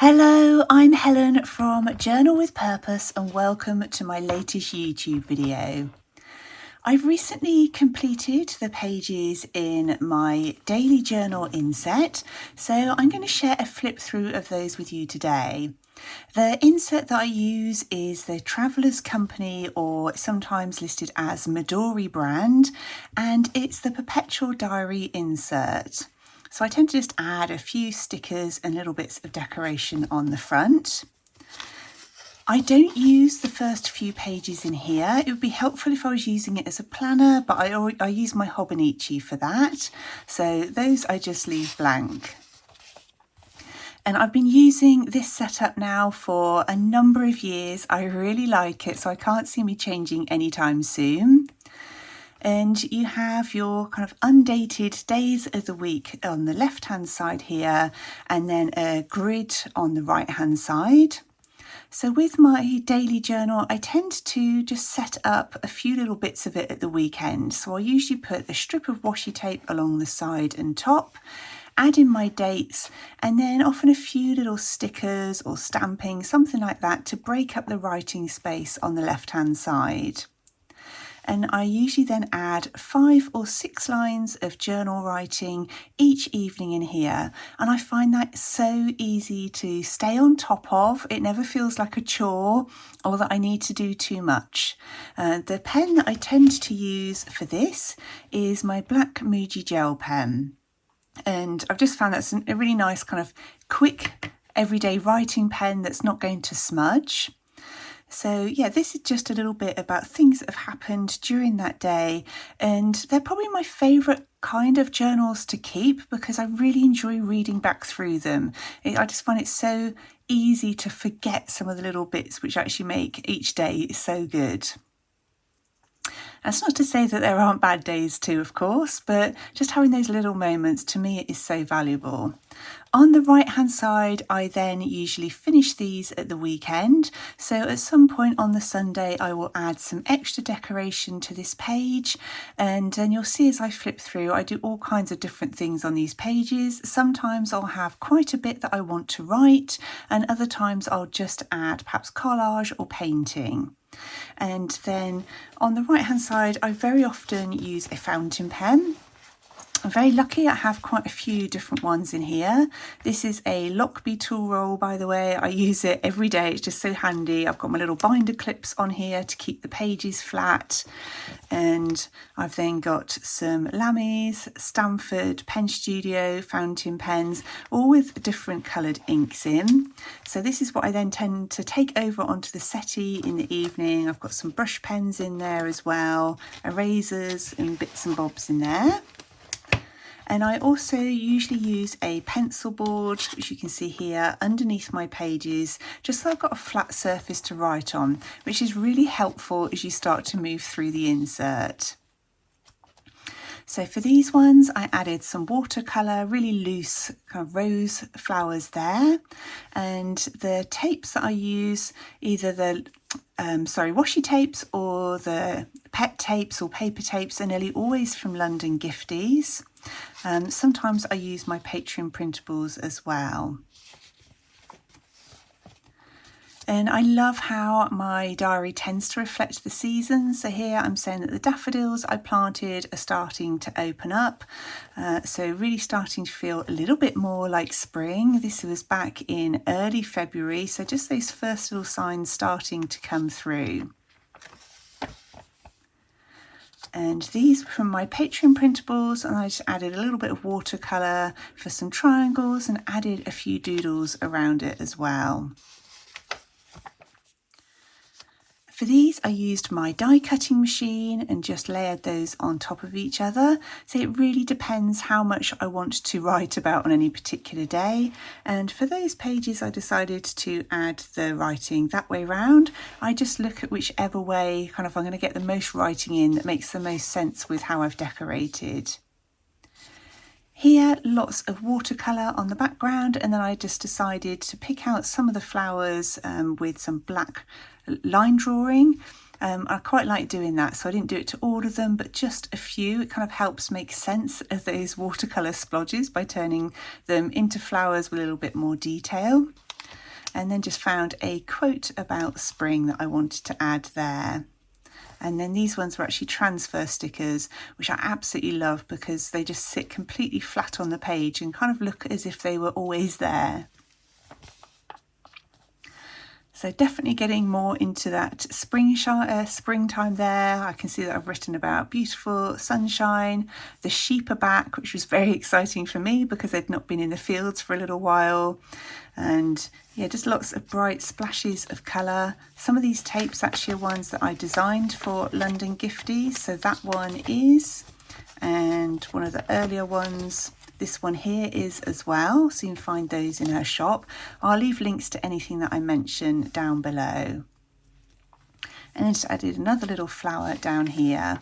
Hello, I'm Helen from Journal with Purpose and welcome to my latest YouTube video. I've recently completed the pages in my daily journal inset, so I'm going to share a flip through of those with you today. The inset that I use is the Traveller's Company, or sometimes listed as Midori brand, and it's the Perpetual Diary insert. So I tend to just add a few stickers and little bits of decoration on the front. I don't use the first few pages in here. It would be helpful if I was using it as a planner, but I use my Hobonichi for that. So those I just leave blank. And I've been using this setup now for a number of years. I really like it, so I can't see me changing anytime soon. And you have your kind of undated days of the week on the left hand side here, and then a grid on the right hand side. So with my daily journal, I tend to just set up a few little bits of it at the weekend. So I usually put a strip of washi tape along the side and top, add in my dates, and then often a few little stickers or stamping, something like that, to break up the writing space on the left hand side. And I usually then add 5 or 6 lines of journal writing each evening in here. And I find that so easy to stay on top of. It never feels like a chore or that I need to do too much. The pen that I tend to use for this is my black Muji gel pen. And I've just found that's a really nice kind of quick everyday writing pen that's not going to smudge. So yeah, this is just a little bit about things that have happened during that day, and they're probably my favourite kind of journals to keep because I really enjoy reading back through them. I just find it so easy to forget some of the little bits which actually make each day so good. That's not to say that there aren't bad days too, of course, but just having those little moments, to me, is so valuable. On the right hand side, I then usually finish these at the weekend. So at some point on the Sunday, I will add some extra decoration to this page. And then you'll see as I flip through, I do all kinds of different things on these pages. Sometimes I'll have quite a bit that I want to write, and other times I'll just add perhaps collage or painting. And then on the right hand side, I very often use a fountain pen. I'm very lucky, I have quite a few different ones in here. This is a Lockbee tool roll, by the way. I use it every day, it's just so handy. I've got my little binder clips on here to keep the pages flat. And I've then got some Lammy's, Stanford, Pen Studio fountain pens, all with different coloured inks in. So this is what I then tend to take over onto the settee in the evening. I've got some brush pens in there as well, erasers and bits and bobs in there. And I also usually use a pencil board, which you can see here underneath my pages, just so I've got a flat surface to write on, which is really helpful as you start to move through the insert. So for these ones, I added some watercolour, really loose kind of rose flowers there. And the tapes that I use, either the washi tapes or the pet tapes or paper tapes, are nearly always from London Gifties. Sometimes I use my Patreon printables as well. And I love how my diary tends to reflect the seasons. So here I'm saying that the daffodils I planted are starting to open up. So really starting to feel a little bit more like spring. This was back in early February. So just those first little signs starting to come through. And these were from my Patreon printables, and I just added a little bit of watercolour for some triangles and added a few doodles around it as well. For these, I used my die cutting machine and just layered those on top of each other. So it really depends how much I want to write about on any particular day. And for those pages, I decided to add the writing that way round. I just look at whichever way kind of I'm going to get the most writing in that makes the most sense with how I've decorated. Here, lots of watercolour on the background, and then I just decided to pick out some of the flowers with some black line drawing. I quite like doing that, so I didn't do it to all of them, but just a few. It kind of helps make sense of those watercolour splodges by turning them into flowers with a little bit more detail. and then just found a quote about spring that I wanted to add there. And then these ones were actually transfer stickers, which I absolutely love because they just sit completely flat on the page and kind of look as if they were always there. So definitely getting more into that springtime there. I can see that I've written about beautiful sunshine. The sheep are back, which was very exciting for me because they'd not been in the fields for a little while. And yeah, just lots of bright splashes of colour. Some of these tapes actually are ones that I designed for London Gifties. So that one is, and one of the earlier ones, this one here is as well, so you can find those in her shop. I'll leave links to anything that I mention down below. And then just added another little flower down here.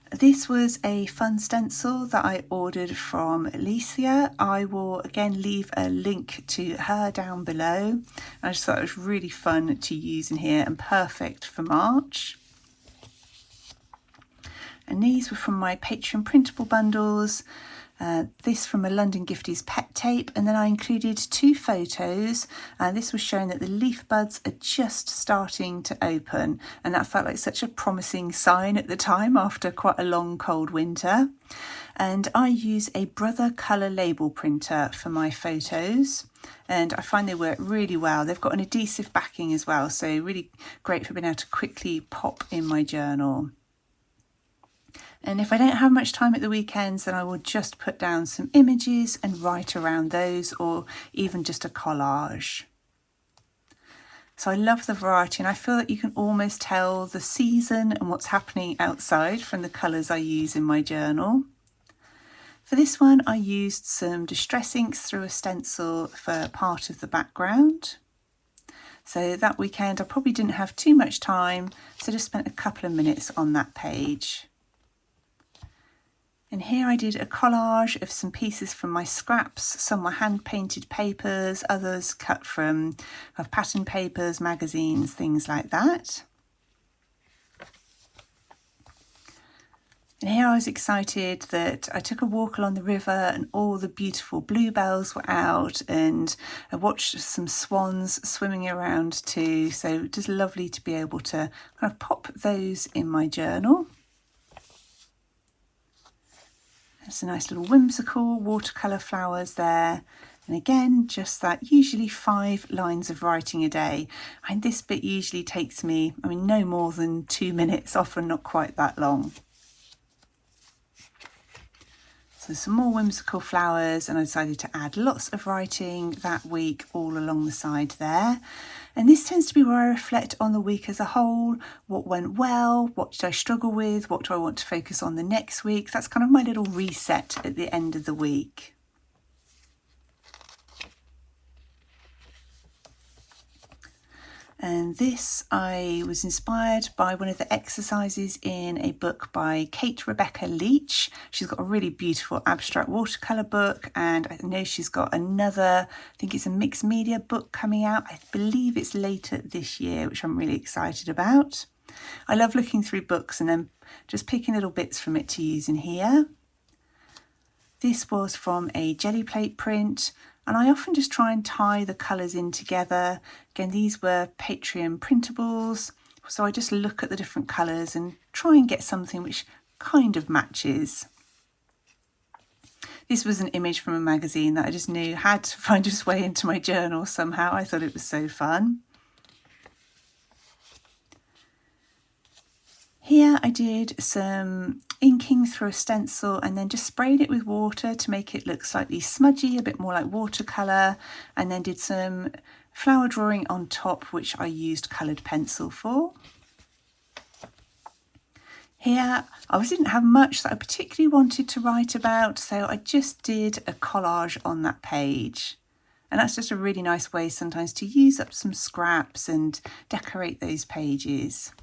This was a fun stencil that I ordered from Alicia. I will again leave a link to her down below. I just thought it was really fun to use in here and perfect for March. And these were from my Patreon printable bundles. This from a London Gifties pet tape, and then I included 2 photos. This was showing that the leaf buds are just starting to open, and that felt like such a promising sign at the time after quite a long cold winter. And I use a Brother colour label printer for my photos, and I find they work really well. They've got an adhesive backing as well, so really great for being able to quickly pop in my journal. And if I don't have much time at the weekends, then I will just put down some images and write around those, or even just a collage. So I love the variety, and I feel that you can almost tell the season and what's happening outside from the colours I use in my journal. For this one, I used some distress inks through a stencil for part of the background. So that weekend I probably didn't have too much time, so just spent a couple of minutes on that page. And here I did a collage of some pieces from my scraps. Some were hand-painted papers, others cut from pattern papers, magazines, things like that. And here I was excited that I took a walk along the river and all the beautiful bluebells were out, and I watched some swans swimming around too. So just lovely to be able to kind of pop those in my journal. There's a nice little whimsical watercolour flowers there. And again, just that usually 5 lines of writing a day. And this bit usually takes me, no more than 2 minutes, often not quite that long. So some more whimsical flowers, and I decided to add lots of writing that week all along the side there. And this tends to be where I reflect on the week as a whole. What went well? What did I struggle with? What do I want to focus on the next week? That's kind of my little reset at the end of the week. And this, I was inspired by one of the exercises in a book by Kate Rebecca Leach. She's got a really beautiful abstract watercolour book, and I know she's got another, I think it's a mixed media book coming out. I believe it's later this year, which I'm really excited about. I love looking through books and then just picking little bits from it to use in here. This was from a jelly plate print, and I often just try and tie the colours in together. Again, these were Patreon printables, so I just look at the different colours and try and get something which kind of matches. This was an image from a magazine that I just knew had to find its way into my journal somehow. I thought it was so fun. Here I did some inking through a stencil and then just sprayed it with water to make it look slightly smudgy, a bit more like watercolour, and then did some flower drawing on top, which I used coloured pencil for. Here I didn't have much that I particularly wanted to write about, so I just did a collage on that page. And that's just a really nice way sometimes to use up some scraps and decorate those pages.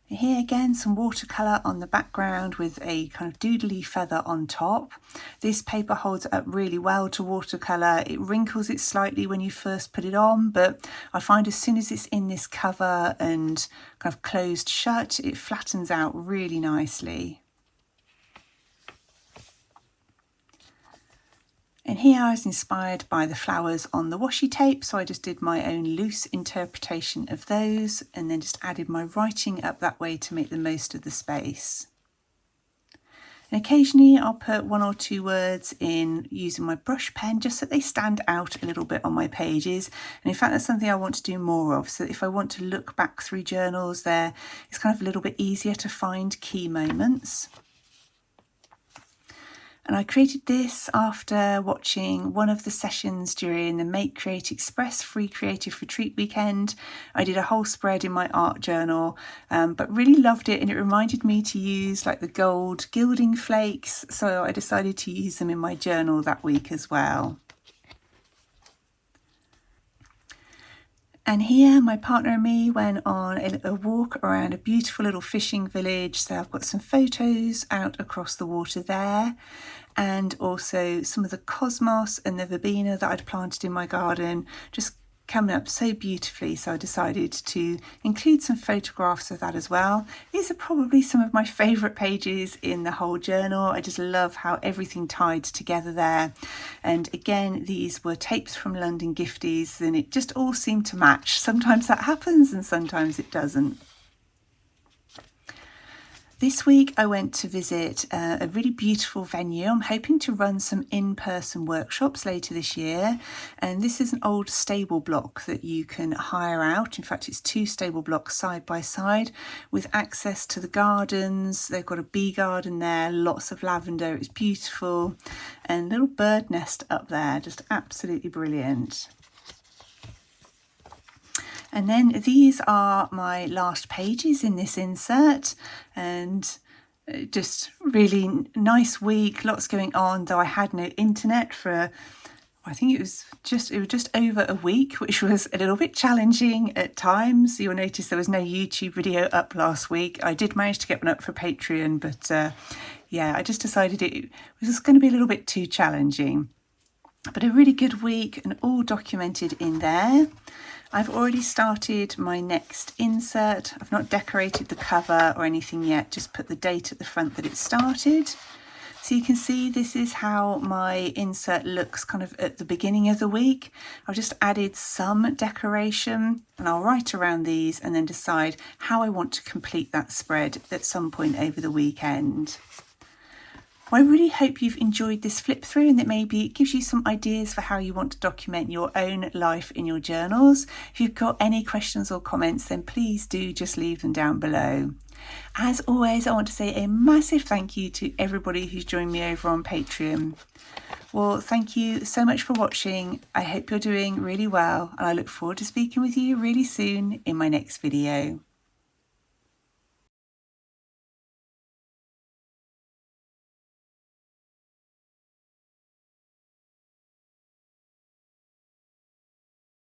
Here again, some watercolour on the background with a kind of doodly feather on top. This paper holds up really well to watercolour. It wrinkles it slightly when you first put it on, but I find as soon as it's in this cover and kind of closed shut, it flattens out really nicely. And here I was inspired by the flowers on the washi tape, so I just did my own loose interpretation of those and then just added my writing up that way to make the most of the space. And occasionally I'll put 1 or 2 words in using my brush pen just so they stand out a little bit on my pages. And in fact, that's something I want to do more of. So if I want to look back through journals there, it's kind of a little bit easier to find key moments. And I created this after watching one of the sessions during the Make Create Express free creative retreat weekend. I did a whole spread in my art journal, but really loved it, and it reminded me to use like the gold gilding flakes, so I decided to use them in my journal that week as well. And here my partner and me went on a walk around a beautiful little fishing village. So I've got some photos out across the water there, and also some of the cosmos and the verbena that I'd planted in my garden just coming up so beautifully. So I decided to include some photographs of that as well. These are probably some of my favourite pages in the whole journal. I just love how everything tied together there. And again, these were tapes from London Gifties, and it just all seemed to match. Sometimes that happens and sometimes it doesn't. This week I went to visit a really beautiful venue. I'm hoping to run some in-person workshops later this year, and this is an old stable block that you can hire out. In fact, it's 2 stable blocks side by side with access to the gardens. They've got a bee garden there, lots of lavender, it's beautiful, and a little bird nest up there, just absolutely brilliant. And then these are my last pages in this insert, and just really nice week, lots going on, though I had no internet for, I think it was just over a week, which was a little bit challenging at times. You'll notice there was no YouTube video up last week. I did manage to get one up for Patreon, but yeah, I just decided it was just going to be a little bit too challenging. But a really good week and all documented in there. I've already started my next insert. I've not decorated the cover or anything yet, just put the date at the front that it started. So you can see this is how my insert looks kind of at the beginning of the week. I've just added some decoration, and I'll write around these and then decide how I want to complete that spread at some point over the weekend. Well, I really hope you've enjoyed this flip through and that maybe it gives you some ideas for how you want to document your own life in your journals. If you've got any questions or comments, then please do just leave them down below. As always, I want to say a massive thank you to everybody who's joined me over on Patreon. Well, thank you so much for watching. I hope you're doing really well, and I look forward to speaking with you really soon in my next video.